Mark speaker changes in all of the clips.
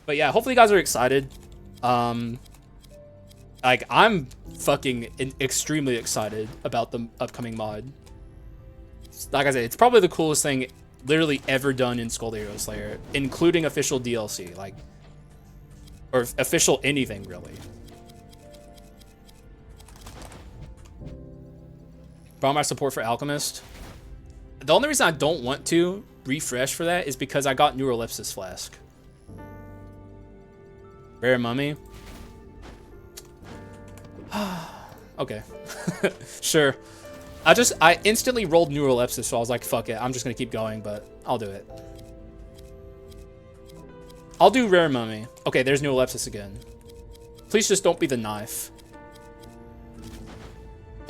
Speaker 1: But yeah, hopefully you guys are excited. Like, I'm fucking extremely excited about the upcoming mod. Like I said, it's probably the coolest thing literally ever done in Skul the Hero Slayer, including official DLC, like, or official anything, really. Brought my support for Alchemist. The only reason I don't want to refresh for that is because I got Neurolepsis Flask. Rare Mummy. Okay. Sure. I instantly rolled Neurolepsis, so I was like, fuck it. I'm just gonna keep going, but I'll do it. I'll do Rare Mummy. Okay, there's Neurolepsis again. Please just don't be the knife.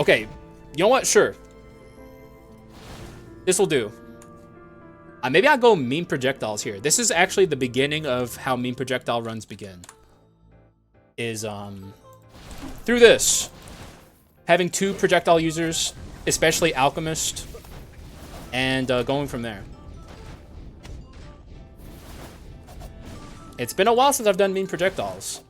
Speaker 1: Okay, you know what? Sure. This will do. Maybe I'll go meme projectiles here. This is actually the beginning of how meme projectile runs begin. Is, through this. Having 2 projectile users, especially Alchemist, and going from there. It's been a while since I've done meme projectiles.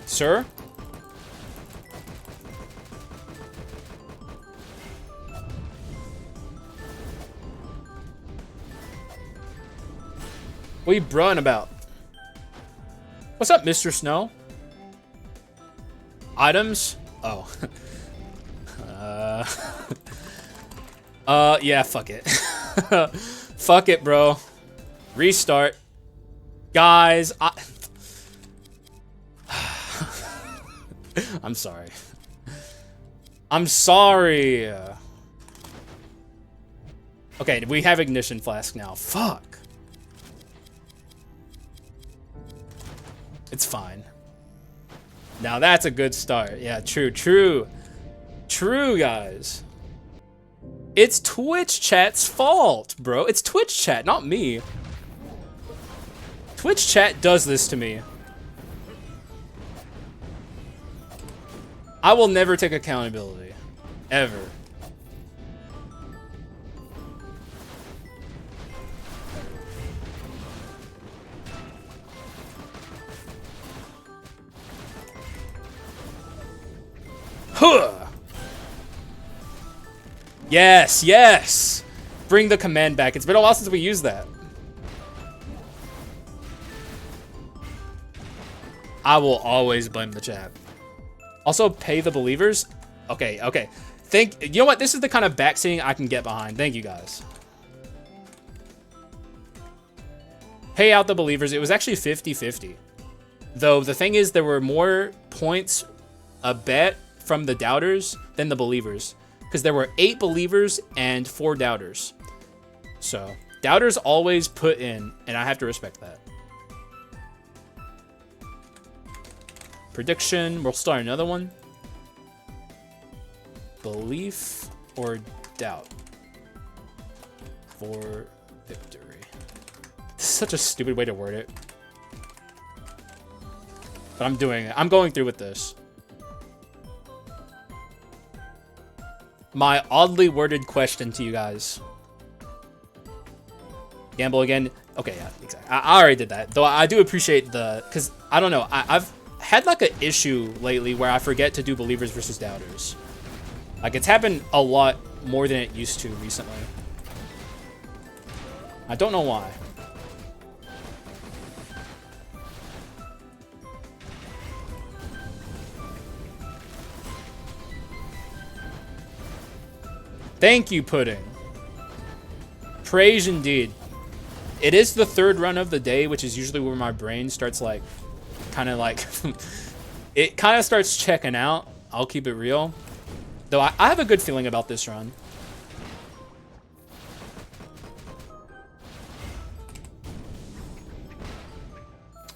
Speaker 1: Sir? What are you bruhing about? What's up, Mr. Snow? Items? Oh. Yeah, fuck it. Fuck it, bro. Restart. Guys, I'm sorry. I'm sorry. Okay, we have ignition flask now. Fuck. It's fine. Now that's a good start. Yeah, true, guys. It's Twitch chat's fault, bro. It's Twitch chat, not me. Twitch chat does this to me. I will never take accountability. Ever. Huh. Yes, yes. Bring the command back. It's been a while since we used that. I will always blame the chat. Also, pay the believers. Okay, okay. You know what? This is the kind of backseating I can get behind. Thank you, guys. Pay out the believers. It was actually 50-50. Though, the thing is, there were more points a bet from the doubters than the believers. Because there were 8 believers and 4 doubters. So, doubters always put in, and I have to respect that. Prediction. We'll start another one. Belief or doubt for victory. This is such a stupid way to word it. But I'm doing it. I'm going through with this. My oddly worded question to you guys. Gamble again. Okay, yeah, exactly. I already did that. Though I do appreciate the... Because, I don't know. I've had like an issue lately where I forget to do believers versus doubters. Like, it's happened a lot more than it used to recently. I don't know why. Thank you, Pudding. Praise indeed. It is the 3rd run of the day, which is usually where my brain starts, like, kind of like... it kind of starts checking out. I'll keep it real. Though I have a good feeling about this run.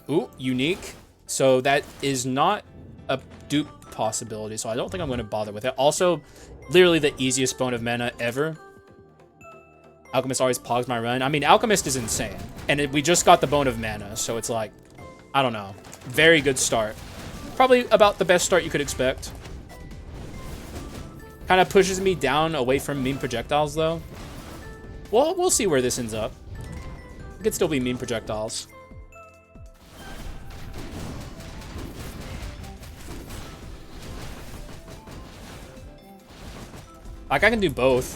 Speaker 1: Ooh, unique. So that is not a dupe possibility, so I don't think I'm going to bother with it. Also, literally the easiest bone of mana ever. Alchemist always pogs my run. I mean, Alchemist is insane. And we just got the bone of mana, so it's like, I don't know. Very good start. Probably about the best start you could expect. Kind of pushes me down away from mean projectiles, though. Well, we'll see where this ends up. It could still be mean projectiles. Like, I can do both.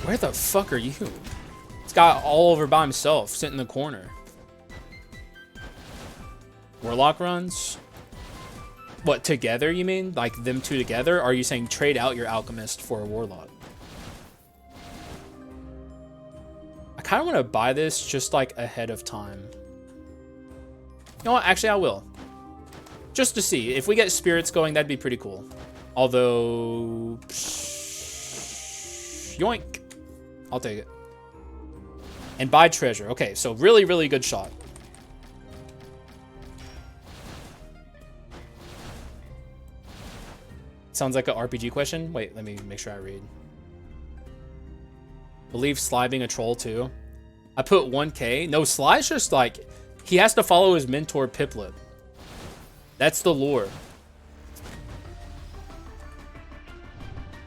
Speaker 1: Where the fuck are you? This guy all over by himself, sitting in the corner. Warlock runs? What, together, you mean? Like, them two together? Or are you saying trade out your Alchemist for a Warlock? I kind of want to buy this just, like, ahead of time. You know what? Actually, I will. Just to see. If we get spirits going, that'd be pretty cool. Although... yoink. I'll take it. And buy treasure. Okay, so really, really good shot. Sounds like an RPG question. Wait, let me make sure I read. Believe Sly being a troll too. I put 1K. No, Sly's just like... he has to follow his mentor, Piplet. That's the lore.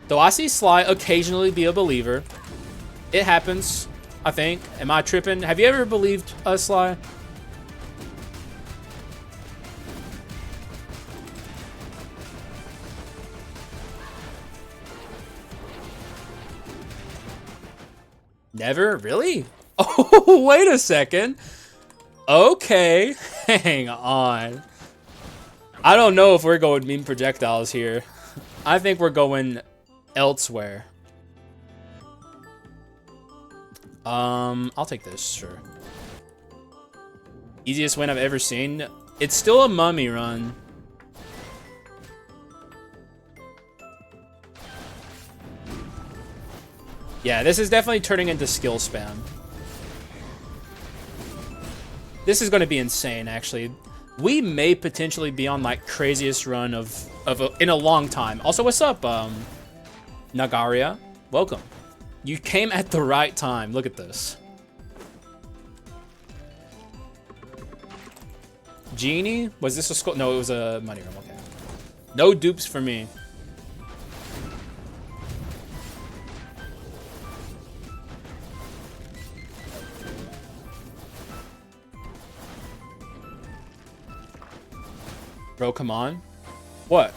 Speaker 1: Though I see Sly occasionally be a believer. It happens, I think. Am I tripping? Have you ever believed Sly? Never? Really? Oh, wait a second. Okay, hang on. I don't know if we're going mean projectiles here. I think we're going elsewhere. I'll take this, sure. Easiest win I've ever seen. It's still a mummy run. Yeah, this is definitely turning into skill spam. This is going to be insane, actually. We may potentially be on, like, craziest run in a long time. Also, what's up, Nagaria? Welcome. You came at the right time. Look at this. Genie? Was this a skull? No, it was a money room. Okay. No dupes for me. Bro, come on. What?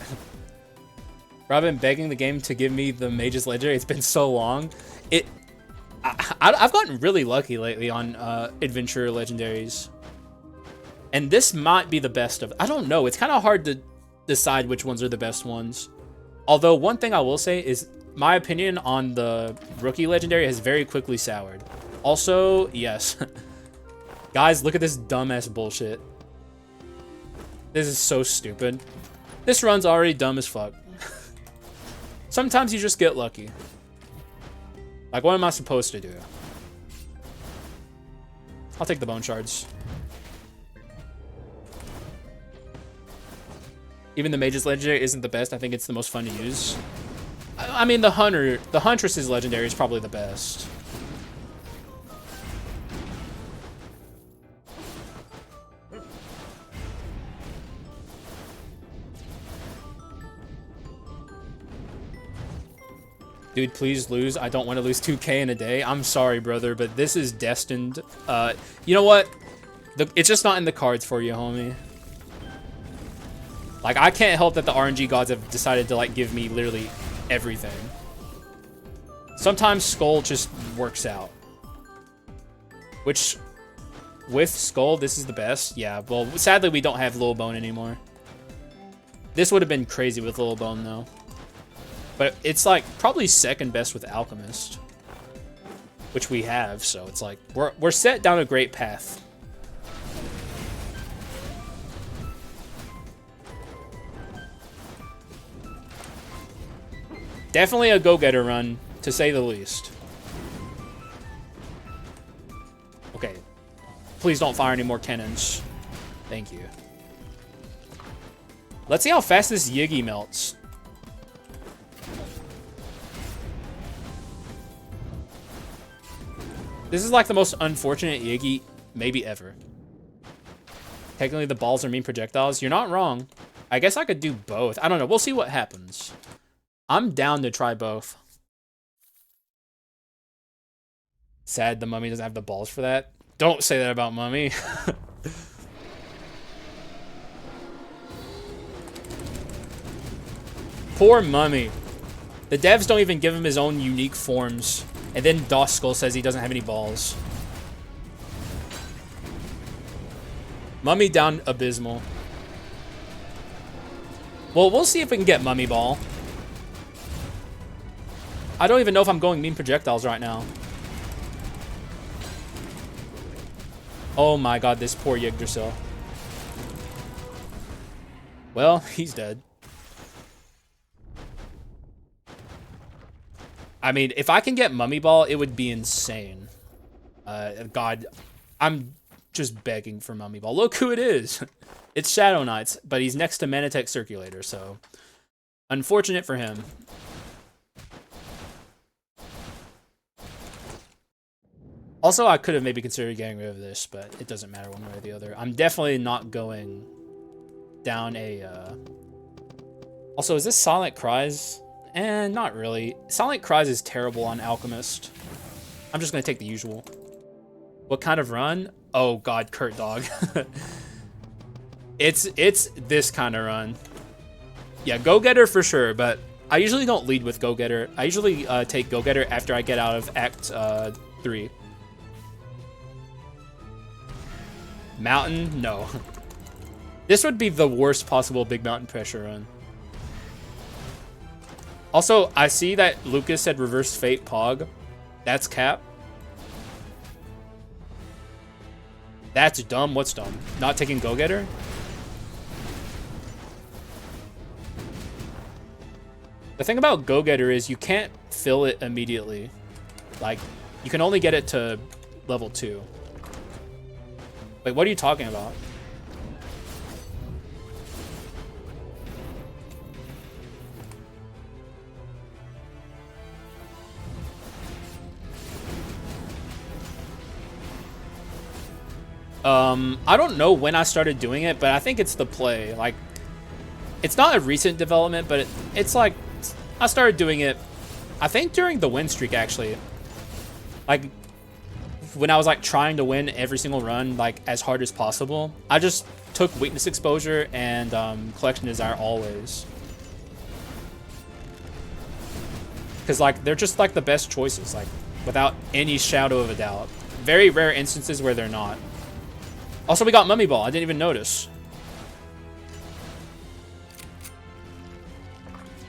Speaker 1: Bro, I've been begging the game to give me the Mage's Legendary. It's been so long. I've gotten really lucky lately on Adventure Legendaries. And this might be the best of... I don't know. It's kind of hard to decide which ones are the best ones. Although, one thing I will say is my opinion on the Rookie Legendary has very quickly soured. Also, yes. Guys, look at this dumbass bullshit. This is so stupid. This run's already dumb as fuck. Sometimes you just get lucky. Like, what am I supposed to do? I'll take the bone shards. Even the Mage's Legendary isn't the best. I think it's the most fun to use. I mean, the Huntress's Legendary is probably the best. Dude, please lose. I don't want to lose 2K in a day. I'm sorry, brother, but this is destined. You know what? It's just not in the cards for you, homie. Like, I can't help that the RNG gods have decided to, like, give me literally everything. Sometimes Skul just works out. Which, with Skul, this is the best. Yeah, well, sadly, we don't have Lil Bone anymore. This would have been crazy with Lil Bone, though. But it's, like, probably second best with Alchemist. Which we have, so it's like, we're set down a great path. Definitely a go-getter run, to say the least. Okay. Please don't fire any more cannons. Thank you. Let's see how fast this Yiggy melts. This is like the most unfortunate Yiggy maybe ever. Technically, the balls are mean projectiles. You're not wrong. I guess I could do both. I don't know. We'll see what happens. I'm down to try both. Sad the mummy doesn't have the balls for that. Don't say that about mummy. Poor mummy. The devs don't even give him his own unique forms. And then Doskull says he doesn't have any balls. Mummy down abysmal. Well, we'll see if we can get Mummy Ball. I don't even know if I'm going mean projectiles right now. Oh my god, this poor Yggdrasil. Well, he's dead. I mean, if I can get Mummy Ball, it would be insane. God, I'm just begging for Mummy Ball. Look who it is. It's Shadow Knights, but he's next to Manatech Circulator, so unfortunate for him. Also, I could have maybe considered getting rid of this, but it doesn't matter one way or the other. I'm definitely not going down a... Also, is this Silent Cries? Not really. Silent Cries is terrible on Alchemist. I'm just going to take the usual. What kind of run? Oh god, Kurt Dog. It's this kind of run. Yeah, Go-Getter for sure, but I usually don't lead with Go-Getter. I usually take Go-Getter after I get out of Act 3. Mountain? No. This would be the worst possible big mountain pressure run. Also, I see that Lucas said Reverse Fate Pog. That's cap. That's dumb. What's dumb? Not taking Go-Getter? The thing about Go-Getter is you can't fill it immediately. Like, you can only get it to level 2. Wait, what are you talking about? I don't know when I started doing it, but I think it's the play. Like, it's not a recent development, but it's like, I started doing it, I think during the win streak, actually. Like, when I was like trying to win every single run, like as hard as possible, I just took weakness exposure and collection desire always. Because like, they're just like the best choices, like without any shadow of a doubt. Very rare instances where they're not. Also, we got Mummy Ball. I didn't even notice.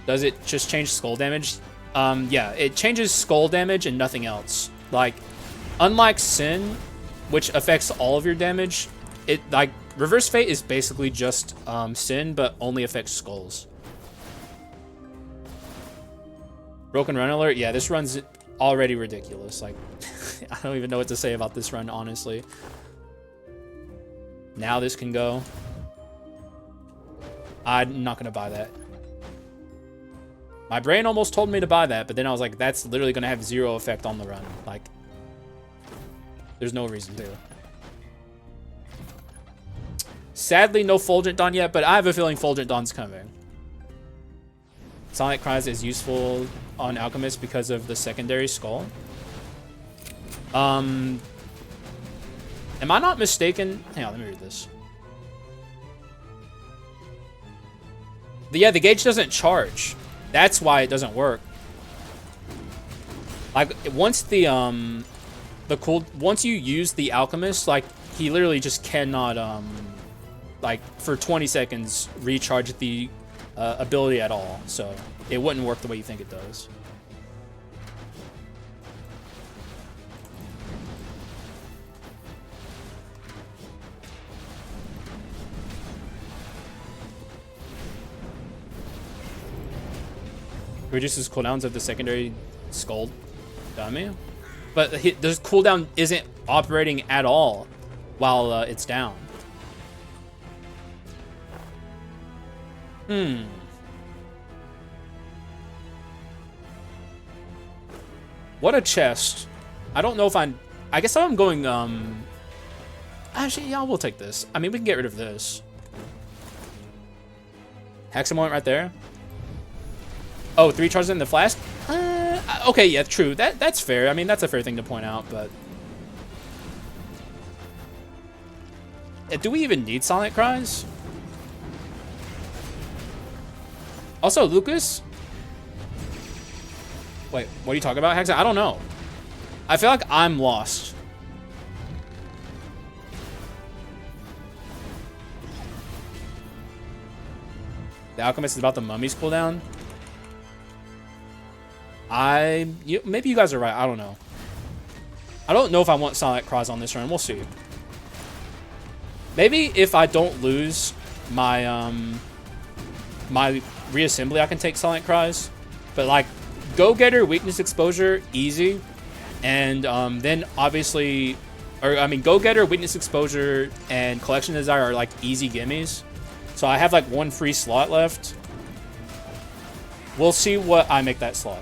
Speaker 1: Does it just change skull damage? Yeah, it changes skull damage and nothing else. Like, unlike Sin, which affects all of your damage, it like Reverse Fate is basically just Sin, but only affects skulls. Broken run alert. Yeah, this run's already ridiculous. Like, I don't even know what to say about this run, honestly. Now this can go. I'm not going to buy that. My brain almost told me to buy that, but then I was like, that's literally going to have 0 effect on the run. Like, there's no reason to. Sadly, no Fulgent Dawn yet, but I have a feeling Fulgent Dawn's coming. Sonic Cries is useful on Alchemist because of the secondary skull. Am I not mistaken? Hang on, let me read this. Yeah, the gauge doesn't charge. That's why it doesn't work. Like, once once you use the Alchemist, like, he literally just cannot, like, for 20 seconds recharge the ability at all. So it wouldn't work the way you think it does. Reduces cooldowns of the secondary skull dummy, but the cooldown isn't operating at all while it's down. What a chest. I don't know if I I guess I'm going, actually, yeah, we'll take this. I mean, we can get rid of this. Haxa moment right there. Oh, 3 charges in the flask? Okay, yeah, true. That's fair. I mean, that's a fair thing to point out, but... Do we even need Silent Cries? Also, Lucas? Wait, what are you talking about, Haxa? I don't know. I feel like I'm lost. The Alchemist is about the Mummy's cooldown. Maybe you guys are right. I don't know. I don't know if I want Silent Cries on this run. We'll see. Maybe if I don't lose my my reassembly, I can take Silent Cries. But like, Go-Getter, Weakness Exposure, easy, and then obviously, or I mean, Go-Getter, Weakness Exposure, and Collection Desire are like easy gimmies. So I have like 1 free slot left. We'll see what I make that slot.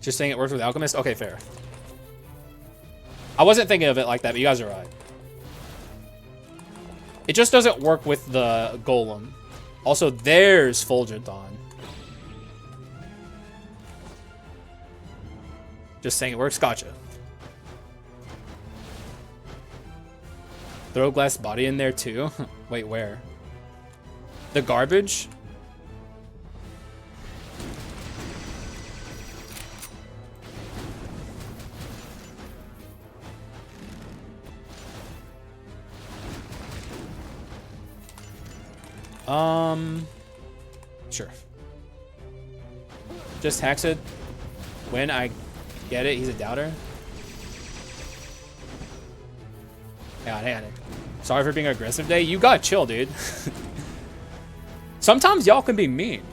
Speaker 1: Just saying it works with Alchemist? Okay, fair. I wasn't thinking of it like that, but you guys are right. It just doesn't work with the Golem. Also, there's Fulgent on. Just saying it works. Gotcha. Throw glass body in there too. Wait, where? The garbage? Sure. Just Haxa when I get it. He's a doubter. Hang on. Sorry for being aggressive today. You gotta chill, dude. Sometimes y'all can be mean.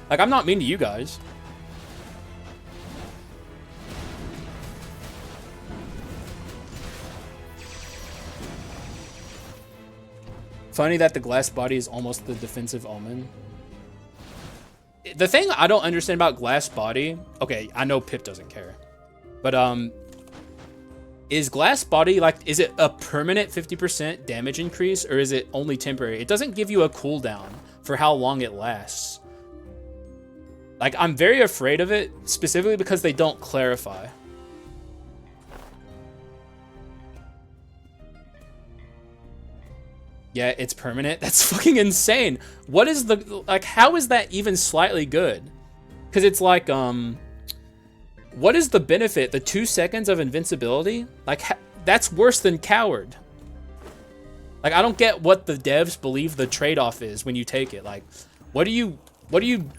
Speaker 1: Like, I'm not mean to you guys. Funny that the glass body is almost the defensive omen. The thing I don't understand about glass body, okay, I know Pip doesn't care, but is glass body, like, is it a permanent 50% damage increase, or is it only temporary? It doesn't give you a cooldown for how long it lasts. Like, I'm very afraid of it, specifically because they don't clarify. Yeah, it's permanent. That's fucking insane. What is the, like, how is that even slightly good? Because it's like, what is the benefit? The 2 seconds of invincibility? Like, that's worse than Coward. Like, I don't get what the devs believe the trade-off is when you take it. Like, what are you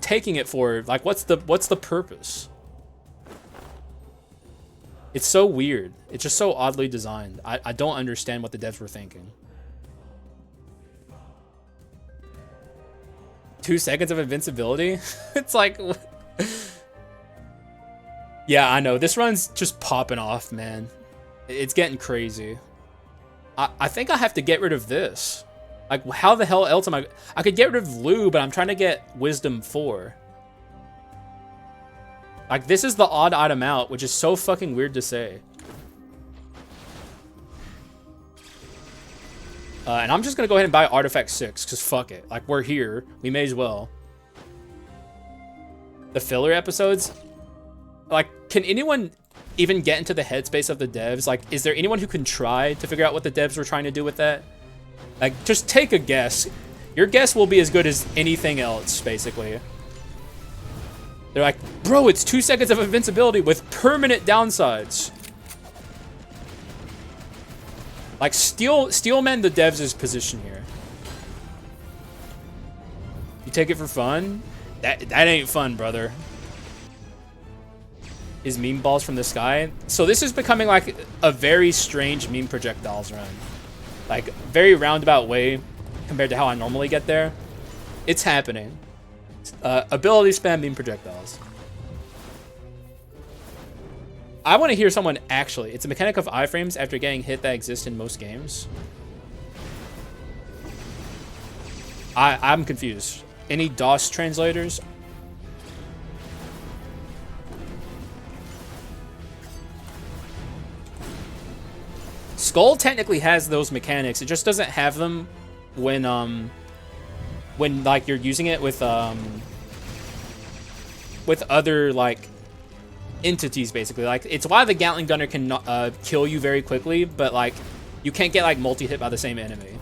Speaker 1: taking it for? Like, what's the purpose? It's so weird. It's just so oddly designed. I don't understand what the devs were thinking. 2 seconds of invincibility? It's like... Yeah, I know. This run's just popping off, man. It's getting crazy. I think I have to get rid of this. Like, how the hell else am I... I could get rid of Lou, but I'm trying to get Wisdom 4. Like, this is the odd item out, which is so fucking weird to say. And I'm just going to go ahead and buy Artifact 6, because fuck it. Like, we're here. We may as well. The filler episodes? Like, can anyone even get into the headspace of the devs? Like, is there anyone who can try to figure out what the devs were trying to do with that? Like, just take a guess. Your guess will be as good as anything else, basically. They're like, bro, it's 2 seconds of invincibility with permanent downsides. Like, Steelman the devs' position here. You take it for fun? That ain't fun, brother. Is meme balls from the sky? So this is becoming like a very strange meme projectiles run. Like, very roundabout way compared to how I normally get there. It's happening. Ability spam meme projectiles. I want to hear someone actually. It's a mechanic of iframes after getting hit that exists in most games. I'm confused. Any DOS translators? Skul technically has those mechanics. It just doesn't have them when like you're using it with other like entities, basically. Like, it's why the Gatling Gunner can kill you very quickly, but like you can't get like multi-hit by the same enemy.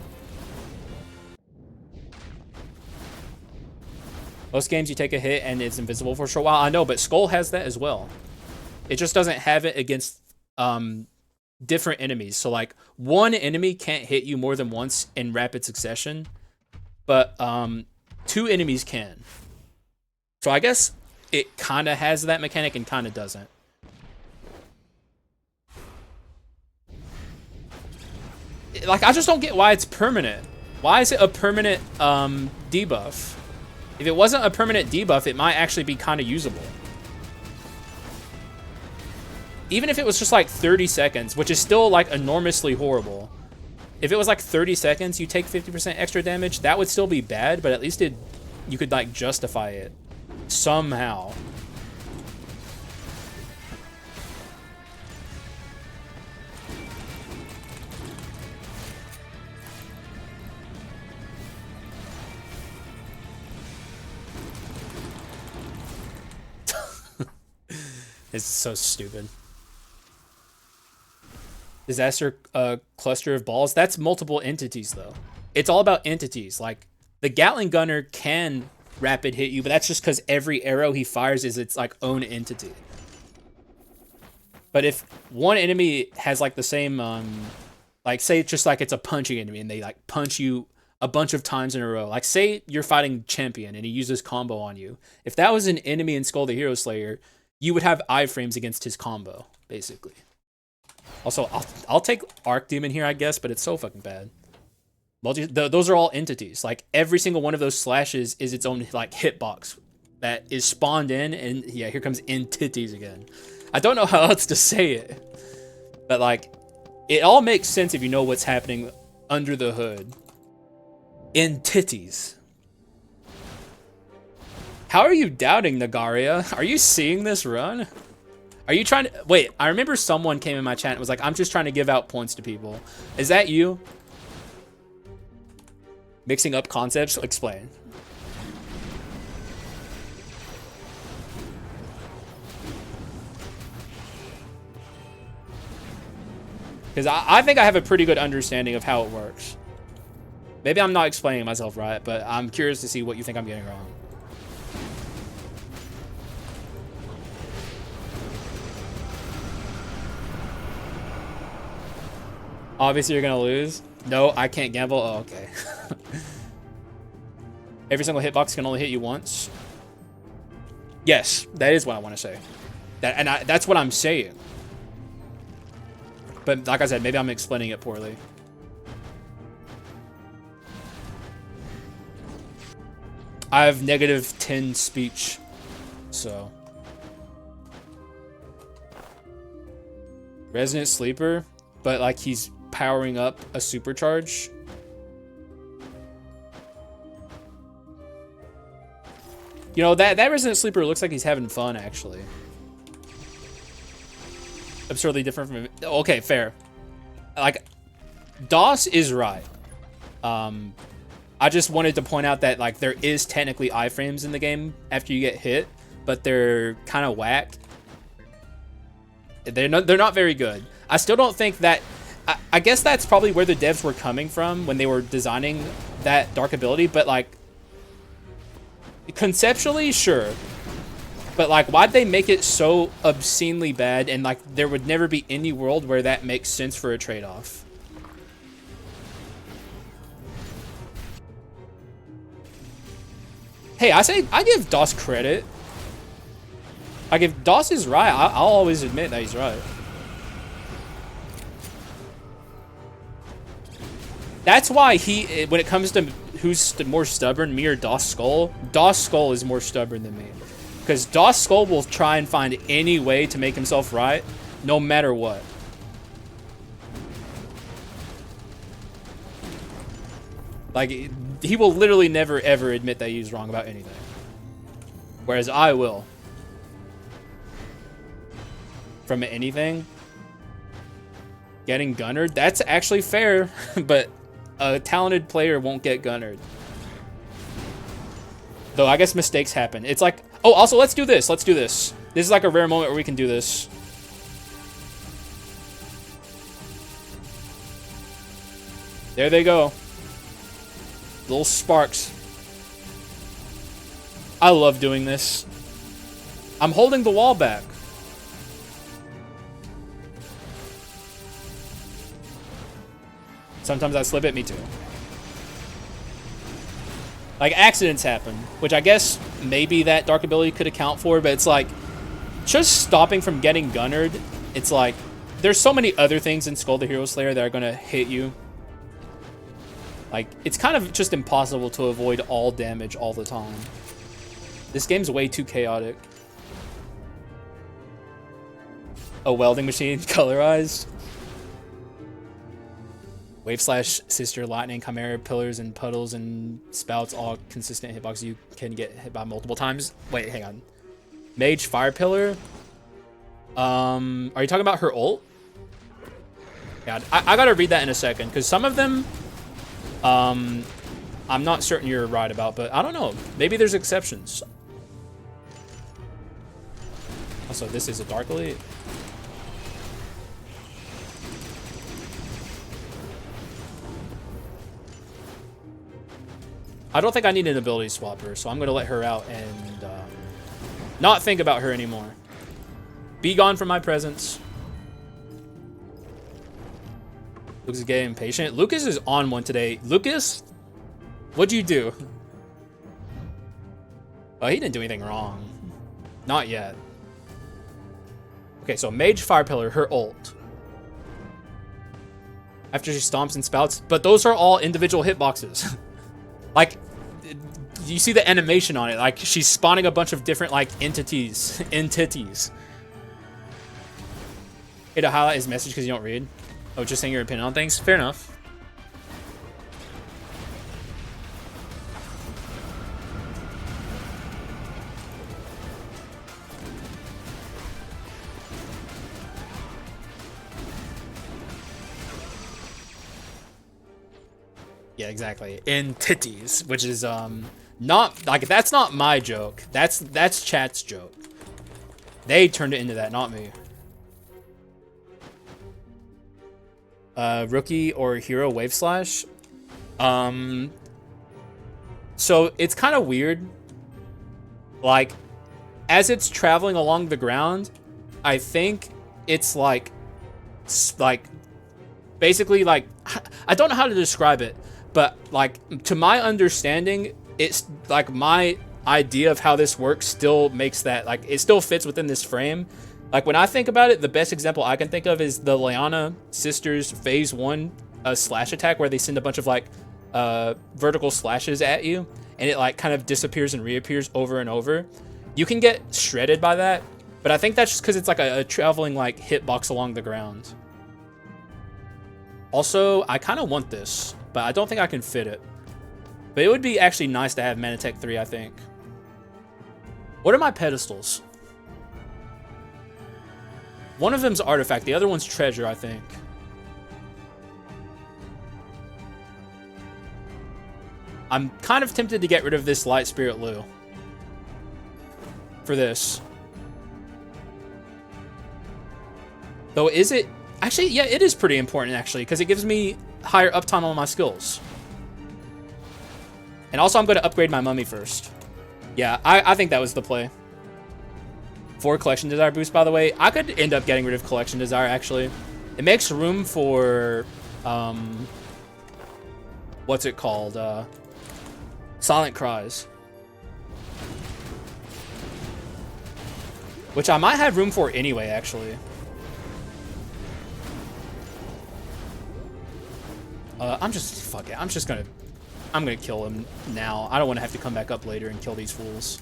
Speaker 1: Most games you take a hit and it's invisible for a short while. I know, but Skul has that as well. It just doesn't have it against different enemies. So like one enemy can't hit you more than once in rapid succession, but 2 enemies can. So I guess it kind of has that mechanic and kind of doesn't. Like, I just don't get why it's permanent. Why is it a permanent debuff? If it wasn't a permanent debuff, it might actually be kind of usable. Even if it was just like 30 seconds, which is still like enormously horrible. If it was like 30 seconds, you take 50% extra damage, that would still be bad, but at least you could like justify it somehow. This is so stupid. Disaster cluster of balls. That's multiple entities, though. It's all about entities. Like, the Gatling Gunner can rapid hit you, but that's just because every arrow he fires is its like own entity. But if one enemy has like the same, like say it's just like it's a punching enemy and they like punch you a bunch of times in a row. Like say you're fighting Champion and he uses combo on you. If that was an enemy in Skul the Hero Slayer, you would have iframes against his combo, basically. Also, I'll take Arc Demon here, I guess, but it's so fucking bad. Those are all entities. Like, every single one of those slashes is its own, like, hitbox that is spawned in, and yeah, here comes entities again. I don't know how else to say it. But, like, it all makes sense if you know what's happening under the hood. Entities. How are you doubting, Nagaria? Are you seeing this run? Are you trying to... Wait, I remember someone came in my chat and was like, I'm just trying to give out points to people. Is that you? Mixing up concepts? Explain. Because I think I have a pretty good understanding of how it works. Maybe I'm not explaining myself right, but I'm curious to see what you think I'm getting wrong. Obviously, you're gonna lose. No, I can't gamble. Oh, okay. Every single hitbox can only hit you once. Yes, that is what I want to say. That's what I'm saying. But like I said, maybe I'm explaining it poorly. I have -10 speech, so. Resonant Sleeper, but like he's powering up a supercharge. You know, that Resonant Sleeper looks like he's having fun, actually. Absurdly different from... Okay, fair. Like, DOS is right. I just wanted to point out that, like, there is technically iframes in the game after you get hit, but they're kind of whack. They're not very good. I still don't think that... I guess that's probably where the devs were coming from when they were designing that dark ability, but, like, conceptually, sure. But, like, why'd they make it so obscenely bad, and, like, there would never be any world where that makes sense for a trade-off? Hey, I give DOS credit. Like, if DOS is right, I'll always admit that he's right. That's why when it comes to who's more stubborn, me or DOS Skul is more stubborn than me. Because DOS Skul will try and find any way to make himself right, no matter what. Like, he will literally never ever admit that he's wrong about anything. Whereas I will. From anything. Getting gunnered, that's actually fair, but a talented player won't get gunnered. Though I guess mistakes happen. It's like, oh, also let's do this. Let's do this. This is like a rare moment where we can do this. There they go. Little sparks. I love doing this. I'm holding the wall back. Sometimes I slip it, me too. Like, accidents happen, which I guess maybe that dark ability could account for, but it's like, just stopping from getting gunnered, it's like, there's so many other things in Skul the Hero Slayer that are gonna hit you. Like, it's kind of just impossible to avoid all damage all the time. This game's way too chaotic. A welding machine, colorized. Wave slash, sister, lightning, chimera, pillars, and puddles, and spouts, all consistent hitboxes. You can get hit by multiple times. Wait, hang on. Mage, fire pillar. Are you talking about her ult? God, I gotta read that in a second, because some of them, I'm not certain you're right about, but I don't know. Maybe there's exceptions. Also, this is a Dark Elite. I don't think I need an ability swapper, so I'm going to let her out and not think about her anymore. Be gone from my presence. Lucas is getting impatient. Lucas is on one today. Lucas, what'd you do? Oh, he didn't do anything wrong. Not yet. Okay, so Mage Fire Pillar, her ult. After she stomps and spouts, but those are all individual hitboxes. Like, you see the animation on it. Like, she's spawning a bunch of different, like, entities. Okay, to highlight his message because you don't read. Oh, just saying your opinion on things? Fair enough. Yeah, exactly. Entities, which is not like, that's not my joke. That's chat's joke. They turned it into that, not me. Rookie or hero wave slash. So it's kind of weird. Like, as it's traveling along the ground, I think it's like basically like, I don't know how to describe it. But, like, to my understanding, it's, like, my idea of how this works still makes that, like, it still fits within this frame. Like, when I think about it, the best example I can think of is the Lyanna Sisters Phase 1 slash attack, where they send a bunch of, like, vertical slashes at you, and it, like, kind of disappears and reappears over and over. You can get shredded by that, but I think that's just because it's, like, a traveling, like, hitbox along the ground. Also, I kind of want this, but I don't think I can fit it. But it would be actually nice to have Manatech 3, I think. What are my pedestals? One of them's artifact, the other one's treasure, I think. I'm kind of tempted to get rid of this Light Spirit Lu for this. Though, is it... Actually, yeah, it is pretty important, actually, because it gives me higher uptime on my skills. And also, I'm going to upgrade my mummy first. Yeah, I think that was the play. 4 Collection Desire boost, by the way. I could end up getting rid of Collection Desire, actually. It makes room for... what's it called? Silent Cries. Which I might have room for anyway, actually. Fuck it. I'm gonna kill him now. I don't want to have to come back up later and kill these fools.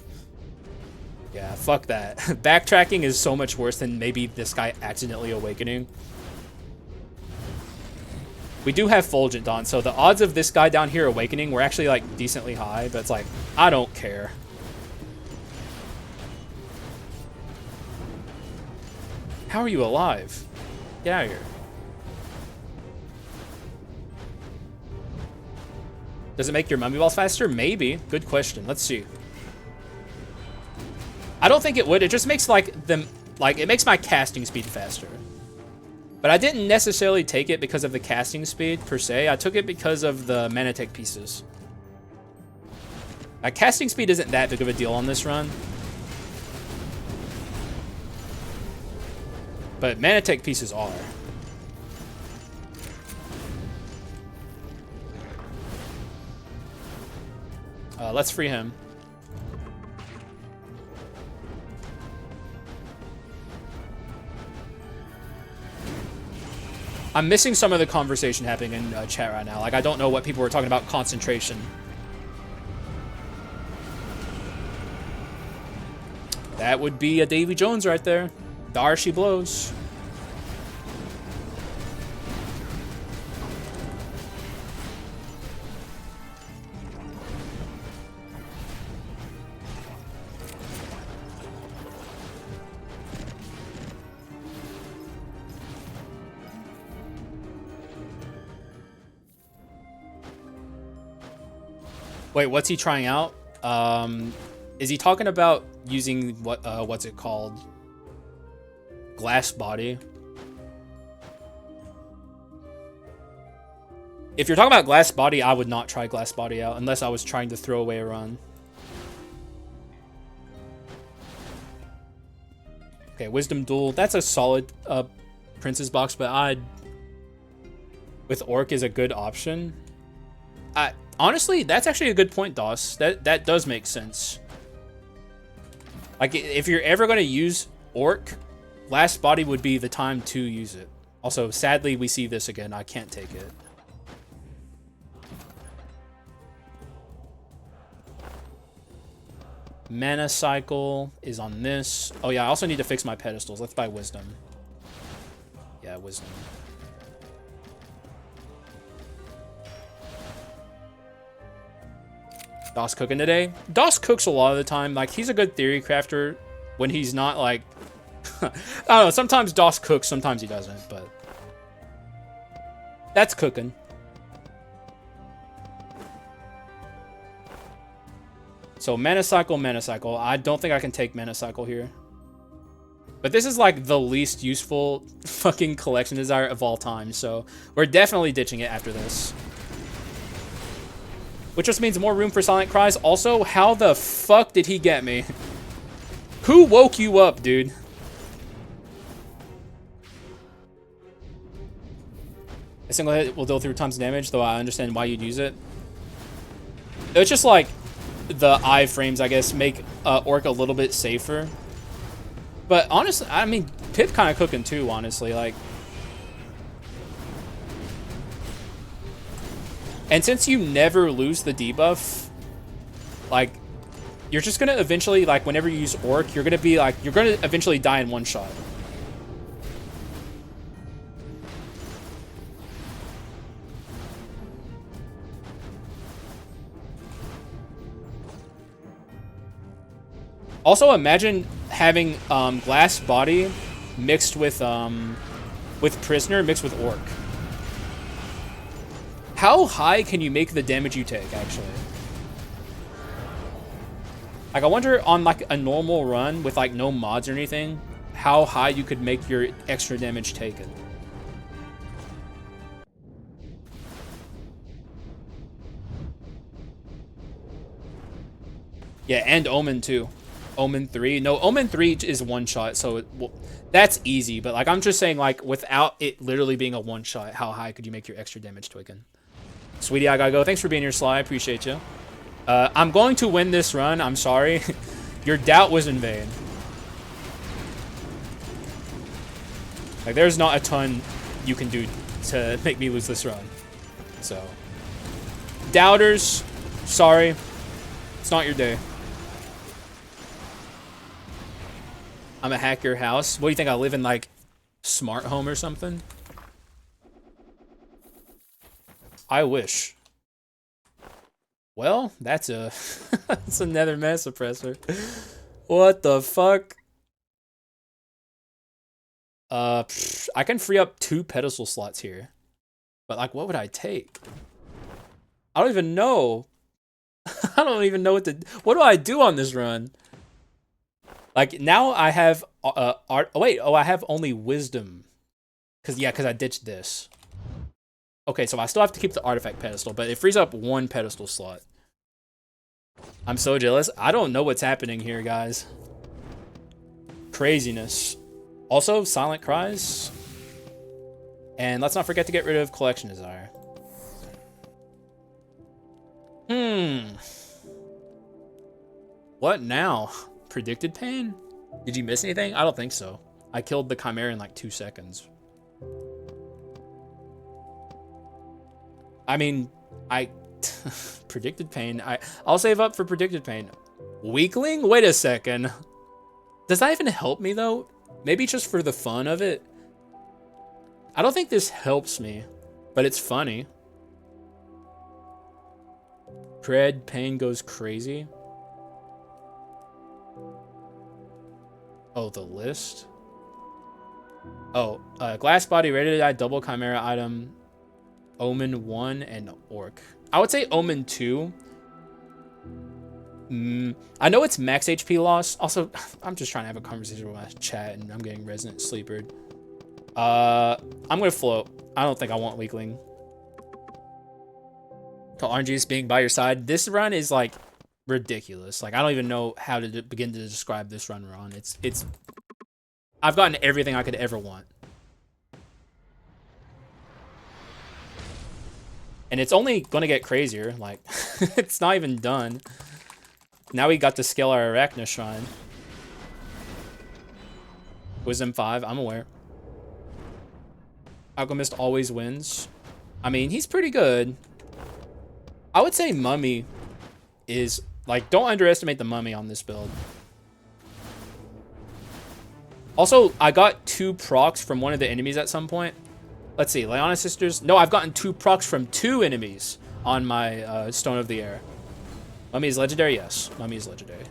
Speaker 1: Yeah, fuck that. Backtracking is so much worse than maybe this guy accidentally awakening. We do have Fulgent Dawn, so the odds of this guy down here awakening were actually, like, decently high, but it's like, I don't care. How are you alive? Get out of here. Does it make your mummy balls faster? Maybe. Good question. Let's see. I don't think it would. It just makes, like, them... Like, it makes my casting speed faster. But I didn't necessarily take it because of the casting speed, per se. I took it because of the Manatech pieces. Like, casting speed isn't that big of a deal on this run. But Manatech pieces are. Let's free him. I'm missing some of the conversation happening in chat right now. Like, I don't know what people were talking about concentration. That would be a Davy Jones right there. Dar she blows. Wait, what's he trying out? Is he talking about using what's it called? Glass body. If you're talking about glass body, I would not try glass body out unless I was trying to throw away a run. Okay, wisdom duel. That's a solid princess box, but with orc is a good option. Honestly, that's actually a good point, Doss. That does make sense. Like, if you're ever going to use orc, last body would be the time to use it. Also, sadly, we see this again. I can't take it. Mana cycle is on this. Oh, yeah, I also need to fix my pedestals. Let's buy wisdom. Yeah, wisdom. Doss cooking today? Doss cooks a lot of the time. Like, he's a good theory crafter when he's not, like... I don't know, sometimes Doss cooks, sometimes he doesn't, but... That's cooking. So, mana cycle, mana cycle. I don't think I can take mana cycle here. But this is, like, the least useful fucking collection desire of all time, so... We're definitely ditching it after this. Which just means more room for silent cries. Also, how the fuck did he get me? Who woke you up, dude? A single hit will deal 3 times damage, though I understand why you'd use it. It's just like the iframes, I guess, make orc a little bit safer. But honestly, I mean, Pip kind of cooking too, honestly. Like, and since you never lose the debuff, like, you're just gonna eventually, like, whenever you use orc, you're gonna be like, you're gonna eventually die in one shot. Also, imagine having glass body mixed with prisoner mixed with orc. How high can you make the damage you take, actually? Like, I wonder on, like, a normal run with, like, no mods or anything, how high you could make your extra damage taken. Yeah, and Omen, too. Omen 3. No, Omen 3 is one-shot, so that's easy. But, like, I'm just saying, like, without it literally being a one-shot, how high could you make your extra damage taken? Sweetie, I gotta go. Thanks for being here, Sly. I appreciate you. I'm going to win this run. I'm sorry. Your doubt was in vain. Like, there's not a ton you can do to make me lose this run. So, doubters, sorry. It's not your day. I'm a hack your house. What do you think? I live in, like, smart home or something? I wish. Well, that's a that's another mass suppressor. What the fuck? I can free up 2 pedestal slots here. But like, what would I take? I don't even know. I don't even know what do I do on this run? Like now I have art. Oh wait, I have only wisdom. Cause I ditched this. Okay, so I still have to keep the artifact pedestal, but it frees up 1 pedestal slot. I'm so jealous. I don't know what's happening here, guys. Craziness. Also, silent cries. And let's not forget to get rid of collection desire. What now? Predicted pain? Did you miss anything? I don't think so. I killed the Chimera in like 2 seconds. I mean, predicted pain. I'll save up for predicted pain. Weakling? Wait a second. Does that even help me though? Maybe just for the fun of it. I don't think this helps me, but it's funny. Pred pain goes crazy. Oh, the list. Oh, glass body, ready to die, double chimera item, omen 1 and orc. I would say omen 2. I know it's max HP loss. Also, I'm just trying to have a conversation with my chat and I'm getting resonant sleepered. I'm gonna float. I don't think I want weakling. To RNG's being by your side. This run is like ridiculous. Like I don't even know how to begin to describe this run we're on. It's I've gotten everything I could ever want. And it's only gonna get crazier. Like it's not even done. Now we got to scale our Arachna Shrine. Wisdom 5, I'm aware. Alchemist always wins. I mean, he's pretty good. I would say Mummy is, like, don't underestimate the Mummy on this build. Also, I got 2 procs from one of the enemies at some point. Let's see, Leona Sisters. No, I've gotten 2 procs from 2 enemies on my Stone of the Air. Mummy is legendary? Yes, Mummy is legendary.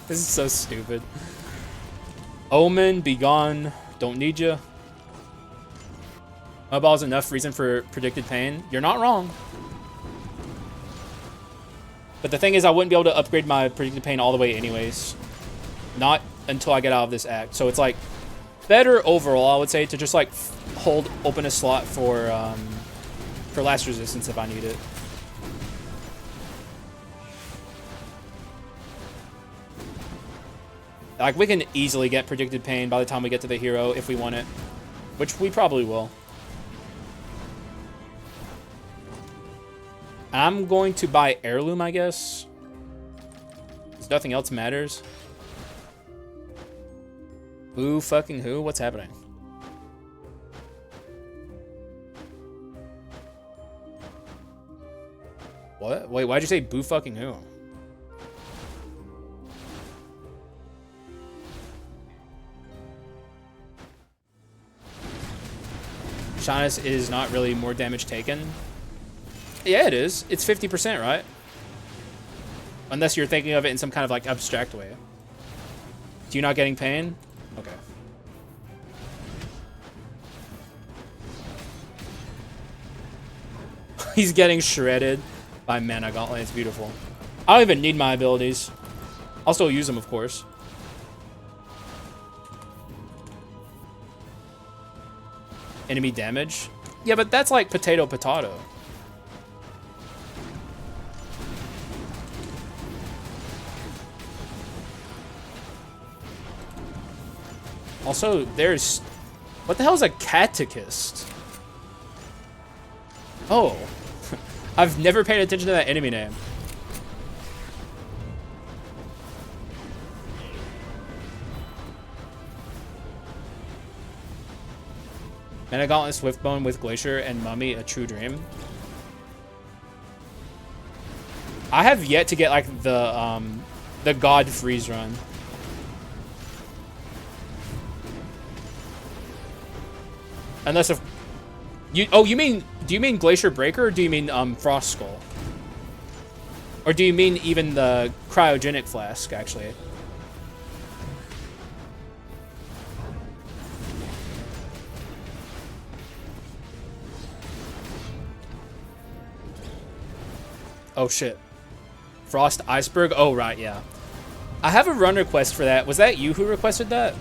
Speaker 1: This is so stupid. Omen, be gone. Don't need you. Mobile is enough reason for predicted pain. You're not wrong. But the thing is, I wouldn't be able to upgrade my predicted pain all the way anyways. Not until I get out of this act. So it's like better overall, I would say, to just like open a slot for last resistance if I need it. Like, we can easily get predicted pain by the time we get to the hero if we want it. Which we probably will. I'm going to buy Heirloom, I guess. Because nothing else matters. Boo fucking who? What's happening? What? Wait, why'd you say boo fucking who? Shinus is not really more damage taken. Yeah, it is. It's 50%, right? Unless you're thinking of it in some kind of like abstract way. Do you not getting pain? Okay. He's getting shredded by Mana Gauntlet. It's beautiful. I don't even need my abilities. I'll still use them, of course. Enemy damage? Yeah, but that's like potato. Also, there's... What the hell is a catechist? Oh. I've never paid attention to that enemy name. Mana Gauntlet, Swiftbone with Glacier, and Mummy, a true dream. I have yet to get like the God Freeze run. Unless if you do you mean Glacier Breaker, or do you mean Frost Skull? Or do you mean even the Cryogenic Flask actually? Oh shit. Frost Iceberg? Oh right, yeah. I have a run request for that. Was that you who requested that?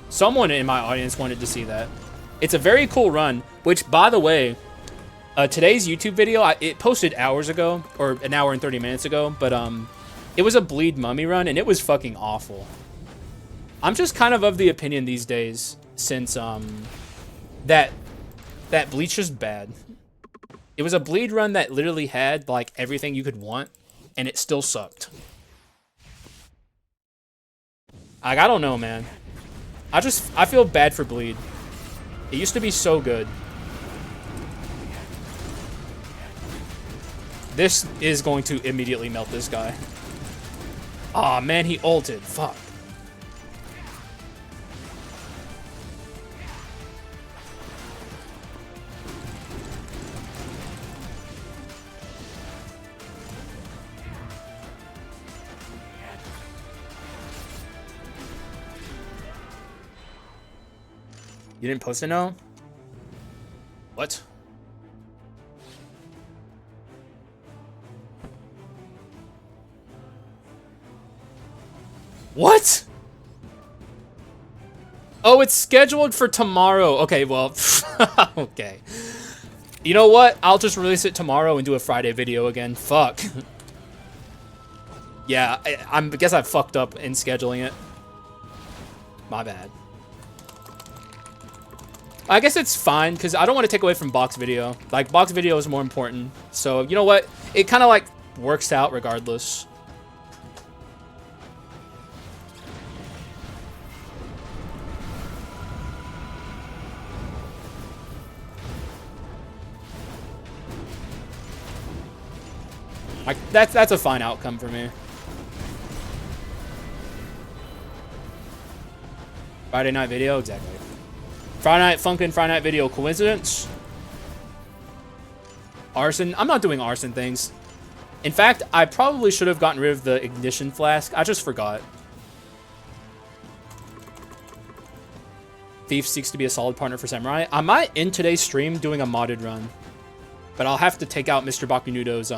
Speaker 1: Someone in my audience wanted to see that. It's a very cool run, which, by the way, today's YouTube video, it posted hours ago, or an hour and 30 minutes ago, but it was a Bleed Mummy run, and it was fucking awful. I'm just kind of the opinion these days, since that Bleach is bad. It was a Bleed run that literally had, like, everything you could want, and it still sucked. Like, I don't know, man. I feel bad for Bleed. It used to be so good. This is going to immediately melt this guy. Aw, oh, man, he ulted. Fuck. You didn't post it now? What? What? Oh, it's scheduled for tomorrow. Okay, well, okay. You know what? I'll just release it tomorrow and do a Friday video again. Fuck. Yeah, I guess I fucked up in scheduling it. My bad. I guess it's fine, because I don't want to take away from box video. Like, box video is more important. So, you know what? It kind of, like, works out regardless. Like, that's a fine outcome for me. Friday night video? Exactly. Friday night Funkin' Friday night video. Coincidence? Arson? I'm not doing arson things. In fact, I probably should have gotten rid of the ignition flask. I just forgot. Thief seeks to be a solid partner for Samurai. I might end today's stream doing a modded run. But I'll have to take out Mr. Bakunudo's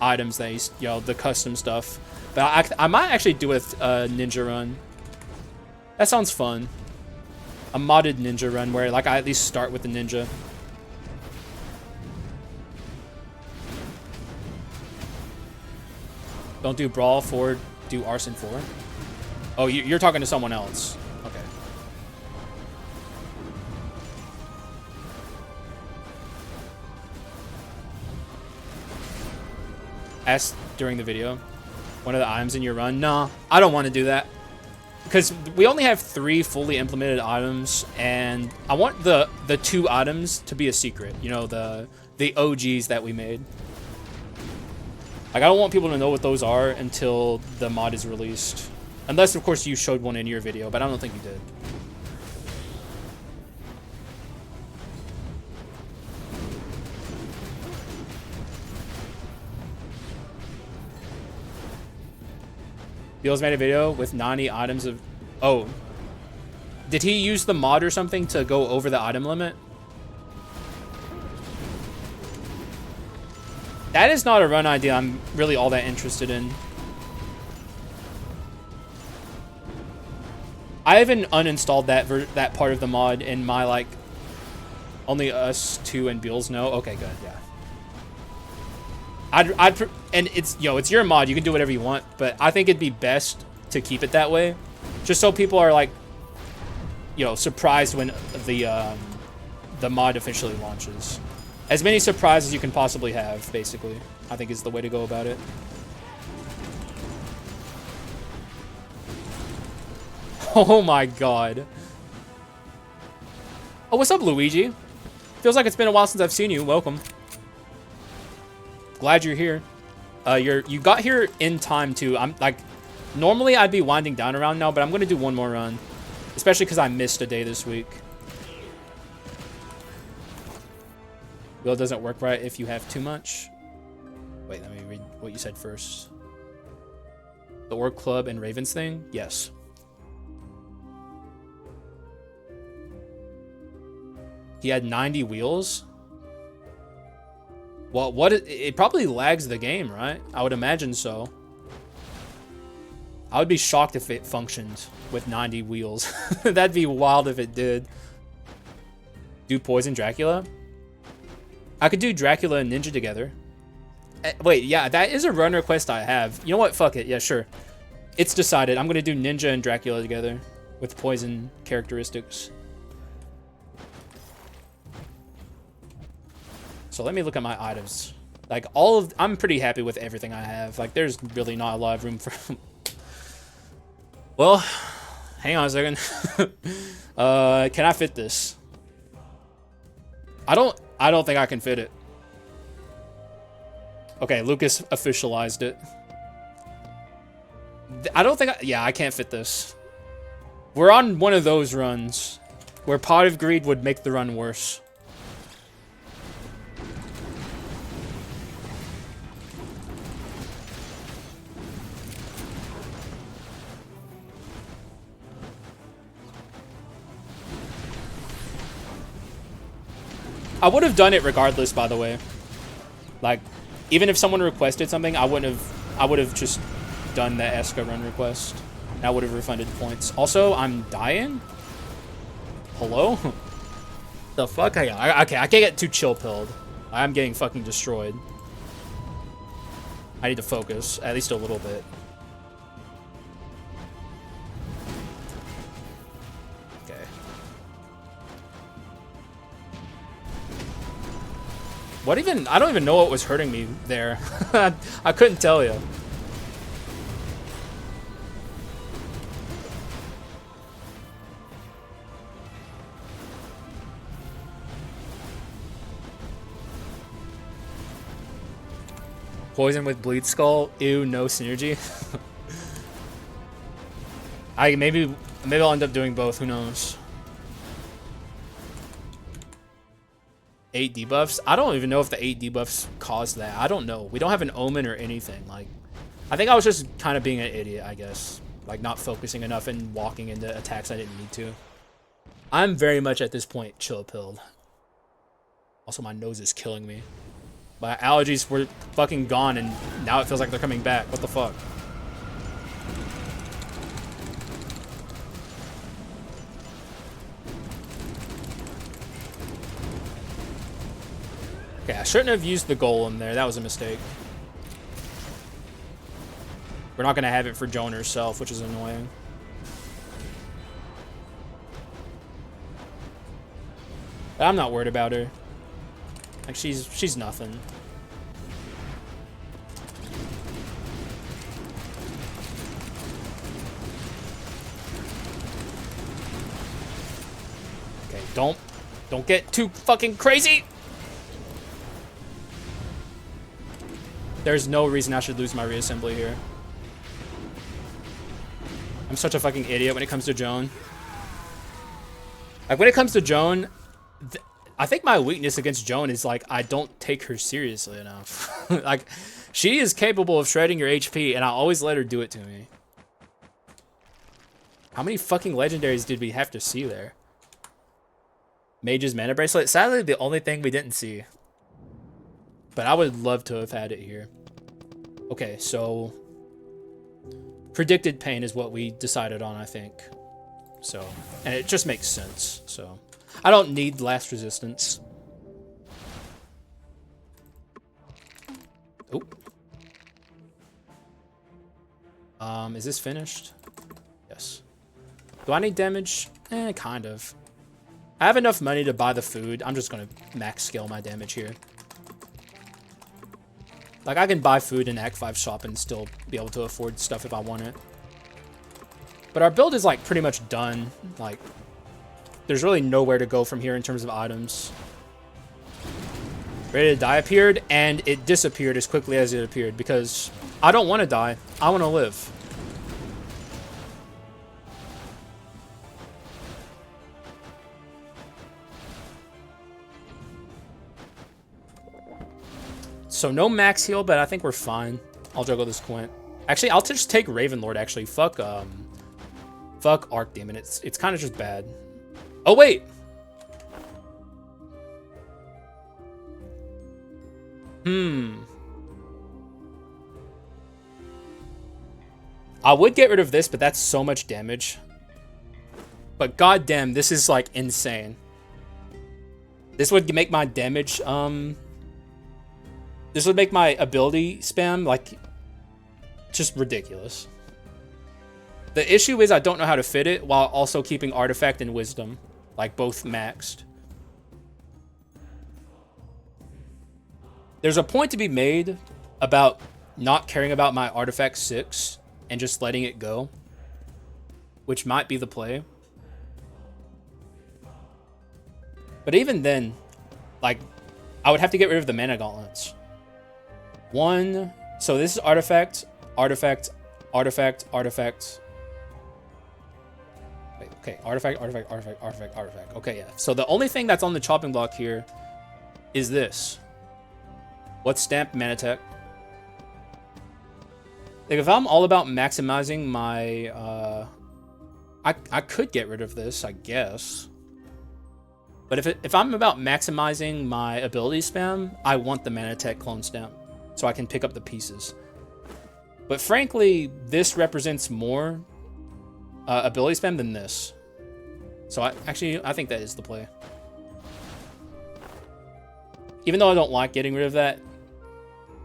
Speaker 1: items that he's, you know, the custom stuff. But I might actually do a ninja run. That sounds fun. A modded ninja run where, like, I at least start with the ninja. Don't do Brawl 4, do Arson 4. Oh, you're talking to someone else. Okay. Ask during the video. One of the items in your run? Nah, I don't want to do that. Because we only have 3 fully implemented items, and I want the 2 items to be a secret. You know, the OGs that we made. Like, I don't want people to know what those are until the mod is released. Unless, of course, you showed one in your video, but I don't think you did. Beals made a video with 90 items of... Oh. Did he use the mod or something to go over the item limit? That is not a run idea I'm really all that interested in. I haven't uninstalled that part of the mod in my, like... Only us 2 and Beals know? Okay, good, yeah. And it's, yo, it's your mod, you can do whatever you want, but I think it'd be best to keep it that way, just so people are, like, you know, surprised when the mod officially launches. As many surprises you can possibly have, basically. I think is the way to go about it. Oh my god. Oh, what's up, Luigi? Feels like it's been a while since I've seen you. Welcome. Glad you're here. You got here in time too. I'm like, normally I'd be winding down around now, but I'm gonna do one more run, especially because I missed a day this week. Wheel doesn't work right if you have too much. Wait, let me read what you said first. The Orc Club and Ravens thing? Yes. He had 90 wheels? Well, it probably lags the game, right? I would imagine so. I would be shocked if it functioned with 90 wheels. That'd be wild if it did. Do Poison Dracula? I could do Dracula and Ninja together. Wait, yeah, that is a run request I have. You know what? Fuck it. Yeah, sure. It's decided. I'm going to do Ninja and Dracula together with poison characteristics. So let me look at my items. Like, I'm pretty happy with everything I have. Like, there's really not a lot of room for... Well, hang on a second. Can I fit this? I don't think I can fit it. Okay, Lucas officialized it. I don't think yeah, I can't fit this. We're on one of those runs where Pot of Greed would make the run worse. I would have done it regardless, by the way. Like, even if someone requested something, I would have just done the Eska run request. And I would have refunded points. Also, I'm dying? Hello? The fuck? Okay, I can't get too chill-pilled. I'm getting fucking destroyed. I need to focus, at least a little bit. Okay. What even? I don't even know what was hurting me there. I couldn't tell you. Poison with Bleed Skull? Ew, no synergy. Maybe I'll end up doing both, who knows. 8 debuffs? I don't even know if the 8 debuffs caused that. I don't know. We don't have an omen or anything. Like, I think I was just kind of being an idiot, I guess. Like, not focusing enough and walking into attacks I didn't need to. I'm very much at this point chill-pilled. Also, my nose is killing me. My allergies were fucking gone, and now it feels like they're coming back. What the fuck? Okay, I shouldn't have used the golem there. That was a mistake. We're not going to have it for Joan herself, which is annoying. But I'm not worried about her. Like, she's nothing. Okay, don't get too fucking crazy. There's no reason I should lose my reassembly here. I'm such a fucking idiot when it comes to Joan. Like, when it comes to Joan, I think my weakness against Joan is, like, I don't take her seriously enough. Like, she is capable of shredding your HP, and I always let her do it to me. How many fucking legendaries did we have to see there? Mage's mana bracelet? Sadly, the only thing we didn't see. But I would love to have had it here. Okay, so... predicted pain is what we decided on, I think. So, and it just makes sense, so... I don't need last resistance. Oop. Is this finished? Yes. Do I need damage? Kind of. I have enough money to buy the food. I'm just gonna max scale my damage here. Like, I can buy food in Act 5 shop and still be able to afford stuff if I want it. But our build is, like, pretty much done. Like, there's really nowhere to go from here in terms of items. Ready to Die appeared, and it disappeared as quickly as it appeared because I don't want to die. I want to live. So no max heal, but I think we're fine. I'll juggle this Quint. Actually, I'll just take Ravenlord, actually. Fuck Archdemon. It's kind of just bad. Oh, wait! I would get rid of this, but that's so much damage. But goddamn, this is, like, insane. This would make my damage, this would make my ability spam, like, just ridiculous. The issue is I don't know how to fit it while also keeping Artifact and Wisdom, like, both maxed. There's a point to be made about not caring about my Artifact 6 and just letting it go, which might be the play. But even then, like, I would have to get rid of the Mana Gauntlets. So this is Artifact, Artifact, Artifact, Artifact. Wait, okay, Artifact, Artifact, Artifact, Artifact, Artifact. Okay, yeah. So the only thing that's on the chopping block here is this. What's stamped Mana Tech? Like, if I'm all about maximizing my, I could get rid of this, I guess. But if I'm about maximizing my ability spam, I want the Mana Tech Clone Stamp, so I can pick up the pieces. But frankly, this represents more ability spam than this. So I think that is the play. Even though I don't like getting rid of that,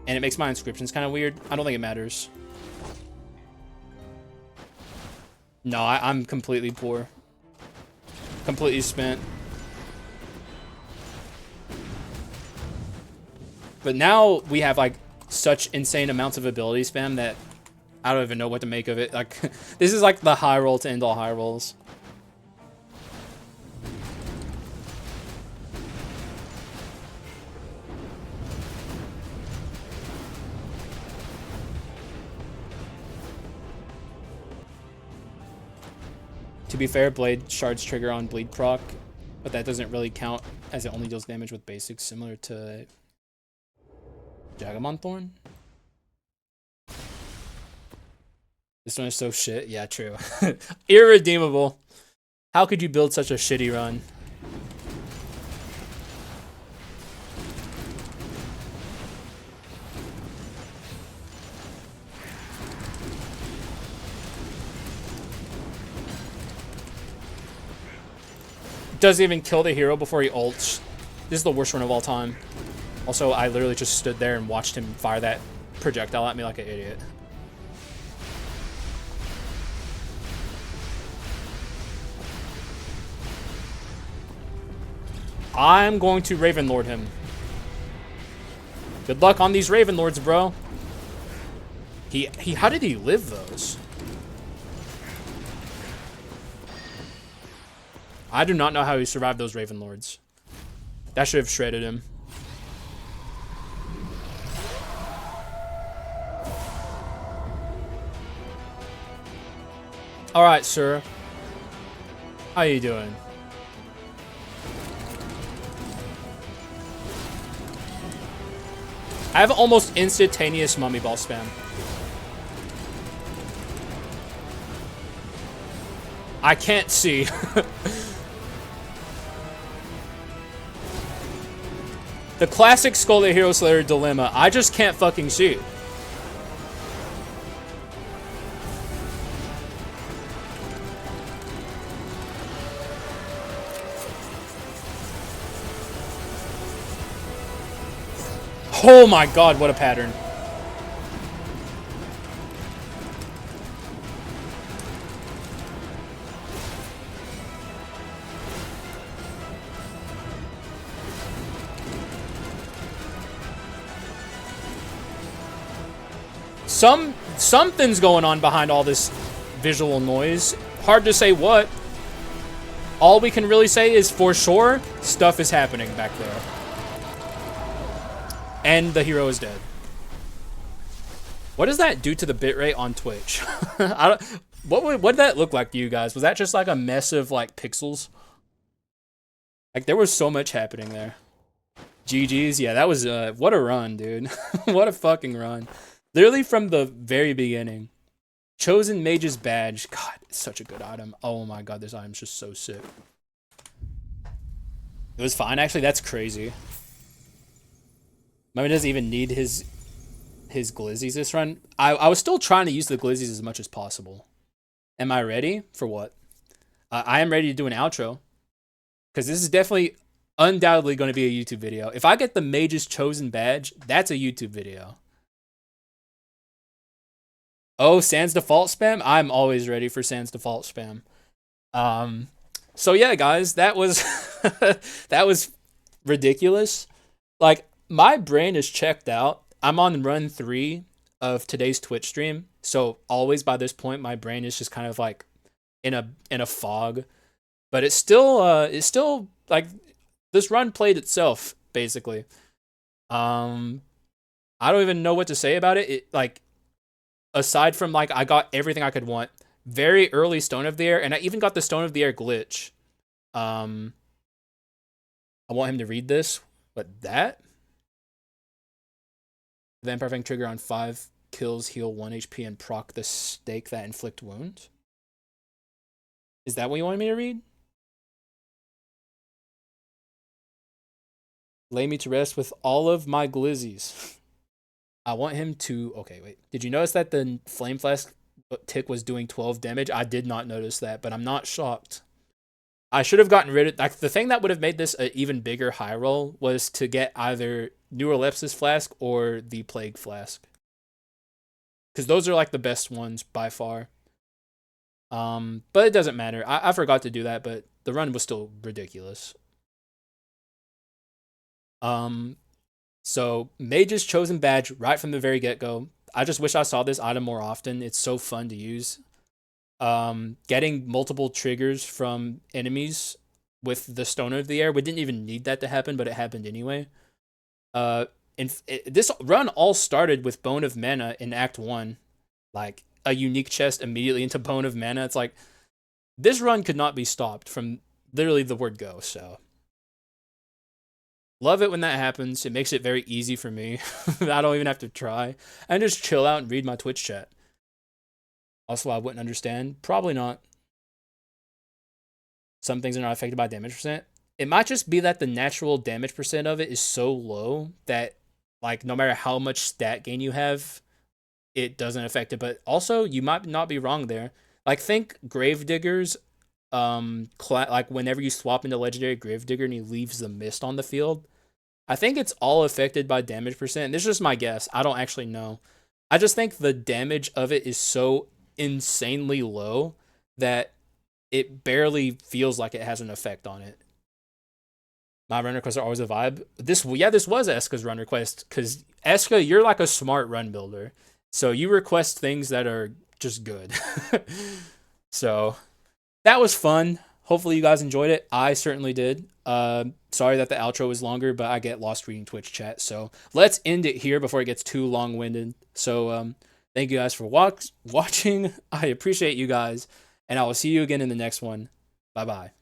Speaker 1: and it makes my inscriptions kind of weird, I don't think it matters. No, I'm completely poor. Completely spent. But now we have, like, such insane amounts of ability spam that I don't even know what to make of it. Like, this is like the high roll to end all high rolls. To be fair, Blade Shards trigger on Bleed proc, but that doesn't really count as it only deals damage with basics, similar to Jagamon Thorn. This one is so shit. Yeah, true. Irredeemable. How could you build such a shitty run? Doesn't even kill the hero before he ults. This is the worst run of all time. Also, I literally just stood there and watched him fire that projectile at me like an idiot. I'm going to Ravenlord him. Good luck on these Ravenlords, bro. How did he live those? I do not know how he survived those Ravenlords. That should have shredded him. Alright, sir. How you doing? I have almost instantaneous Mummy Ball spam. I can't see. The classic Skul the Hero Slayer dilemma. I just can't fucking see. Oh my god, what a pattern. Something's going on behind all this visual noise. Hard to say what. All we can really say is for sure, stuff is happening back there. And the hero is dead. What does that do to the bitrate on Twitch? What did that look like to you guys? Was that just like a mess of like pixels? Like there was so much happening there. GG's, yeah, that was what a run, dude. What a fucking run. Literally from the very beginning. Chosen Mage's badge. God, it's such a good item. Oh my god, this item's just so sick. It was fine, actually. That's crazy. Maybe doesn't even need his glizzies this run. I was still trying to use the glizzies as much as possible. Am I ready for what? I am ready to do an outro. Because this is definitely, undoubtedly going to be a YouTube video. If I get the Mage's Chosen badge, that's a YouTube video. Oh, Sans default spam? I'm always ready for Sans default spam. So yeah, guys, that was that was ridiculous. Like, my brain is checked out. I'm on run 3 of today's Twitch stream. So always by this point, my brain is just kind of like in a fog. But it's still like this run played itself, basically. I don't even know what to say about it. It like, aside from like I got everything I could want. Very early Stone of the Air, and I even got the Stone of the Air glitch. I want him to read this, but that Vampire Fang trigger on 5 kills, heal 1 HP, and proc the stake that inflict wounds. Is that what you wanted me to read? Lay me to rest with all of my glizzies. I want him to... Okay, wait. Did you notice that the Flame Flask tick was doing 12 damage? I did not notice that, but I'm not shocked. I should have gotten rid of... Like, the thing that would have made this an even bigger high roll was to get either Neurolepsis Flask or the Plague Flask. Because those are, like, the best ones by far. But it doesn't matter. I forgot to do that, but the run was still ridiculous. So, Mage's Chosen badge right from the very get-go. I just wish I saw this item more often. It's so fun to use. Getting multiple triggers from enemies with the Stone of the Air. We didn't even need that to happen, but it happened anyway. This run all started with Bone of Mana in Act 1. Like, a unique chest immediately into Bone of Mana. It's like, this run could not be stopped from literally the word go, so... Love it when that happens. It makes it very easy for me. I don't even have to try. I just chill out and read my Twitch chat. Also, I wouldn't understand. Probably not. Some things are not affected by damage percent. It might just be that the natural damage percent of it is so low that, like, no matter how much stat gain you have, it doesn't affect it. But also, you might not be wrong there. Like, think Gravediggers. Like whenever you swap into Legendary Gravedigger and he leaves the mist on the field, I think it's all affected by damage percent. This is just my guess. I don't actually know. I just think the damage of it is so insanely low that it barely feels like it has an effect on it. My run requests are always a vibe. This was Eska's run request, because Eska, you're like a smart run builder. So you request things that are just good. So... that was fun. Hopefully you guys enjoyed it. I certainly did. Sorry that the outro was longer, but I get lost reading Twitch chat. So let's end it here before it gets too long-winded. So thank you guys for watching. I appreciate you guys. And I will see you again in the next one. Bye-bye.